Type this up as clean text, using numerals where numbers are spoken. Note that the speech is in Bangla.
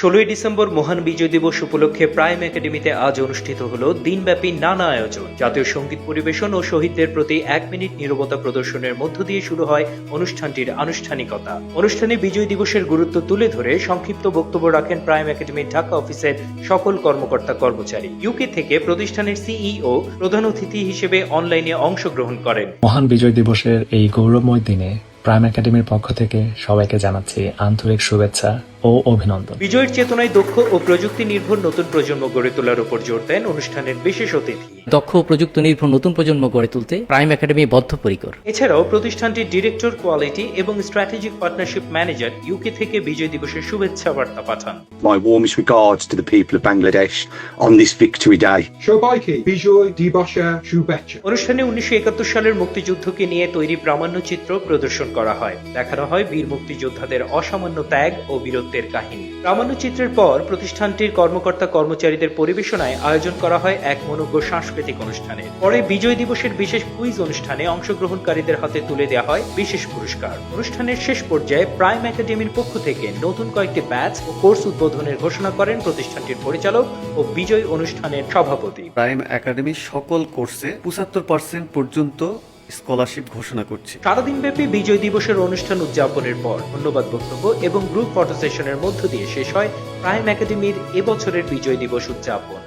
16ই ডিসেম্বর মহান বিজয় দিবস উপলক্ষে প্রাইম একাডেমিতে আজ অনুষ্ঠিত হলো দিনব্যাপী নানা আয়োজন। জাতীয় সঙ্গীত পরিবেশন ও শহীদদের প্রতি 1 মিনিট নীরবতা প্রদর্শনের মধ্য দিয়ে শুরু হয় অনুষ্ঠানটির আনুষ্ঠানিকতা। অনুষ্ঠানে বিজয় দিবসের গুরুত্ব তুলে ধরে সংক্ষিপ্ত বক্তব্য রাখেন প্রাইম একাডেমির ঢাকা অফিসের সকল কর্মকর্তা কর্মচারী। ইউকে থেকে প্রতিষ্ঠানের সিইও প্রধান অতিথি হিসেবে অনলাইনে অংশগ্রহণ করেন। মহান বিজয় দিবসের এই গৌরবময় দিনে প্রাইম একাডেমির পক্ষ থেকে সবাইকে জানাচ্ছি আন্তরিক শুভেচ্ছা ও অভিনন্দন। বিজয়ের চেতনায় দক্ষ ও প্রযুক্তি নির্ভর নতুন প্রজন্ম গড়ে তোলার উপর জোর দেন অনুষ্ঠানের বিশেষ অতিথি। দক্ষ ও প্রযুক্তি নির্ভর নতুন প্রজন্ম গড়ে তুলতে প্রাইম একাডেমি বদ্ধপরিকর। এছাড়াও প্রতিষ্ঠানটির ডিরেক্টর কোয়ালিটি এবং স্ট্র্যাটেজিক পার্টনারশিপ ম্যানেজার ইউকে থেকে বিজয় দিবসের শুভেচ্ছা বার্তা পাঠান। My warmest regards to the people of Bangladesh on this victory day. সবাইকে বিজয় দিবসের শুভেচ্ছা। অনুষ্ঠানে 1971 সালের মুক্তিযুদ্ধকে নিয়ে তৈরি প্রামাণ্যচিত্র প্রদর্শন করা হয়। দেখানো হয় বীর মুক্তিযোদ্ধাদের অসামান্য ত্যাগ ও বীরত্বের কাহিনী। প্রামাণ্যচিত্রের পর প্রতিষ্ঠানটির কর্মকর্তা কর্মচারীদের পরিবেশনায় আয়োজন করা হয় এক মনোজ্ঞ সাংস্কৃতিক অনুষ্ঠানে। পরে বিজয় দিবসের বিশেষ কুইজ অনুষ্ঠানে অংশগ্রহণকারীদের হাতে তুলে দেওয়া হয় বিশেষ পুরস্কার। অনুষ্ঠানের শেষ পর্যায়ে প্রাইম একাডেমির পক্ষ থেকে নতুন কয়েকটি ব্যাচ ও কোর্স উদ্বোধনের ঘোষণা করেন প্রতিষ্ঠানটির পরিচালক ও বিজয় অনুষ্ঠানের সভাপতি। প্রাইম একাডেমি সকল কোর্সে 75% পর্যন্ত স্কলারশিপ ঘোষণা করছে। সারাদিনব্যাপী বিজয় দিবসের অনুষ্ঠান উদযাপনের পর ধন্যবাদ বক্তব্য এবং গ্রুপ ফটো সেশনের মধ্য দিয়ে শেষ হয় প্রাইম একাডেমির এবছরের বিজয় দিবস উদযাপন।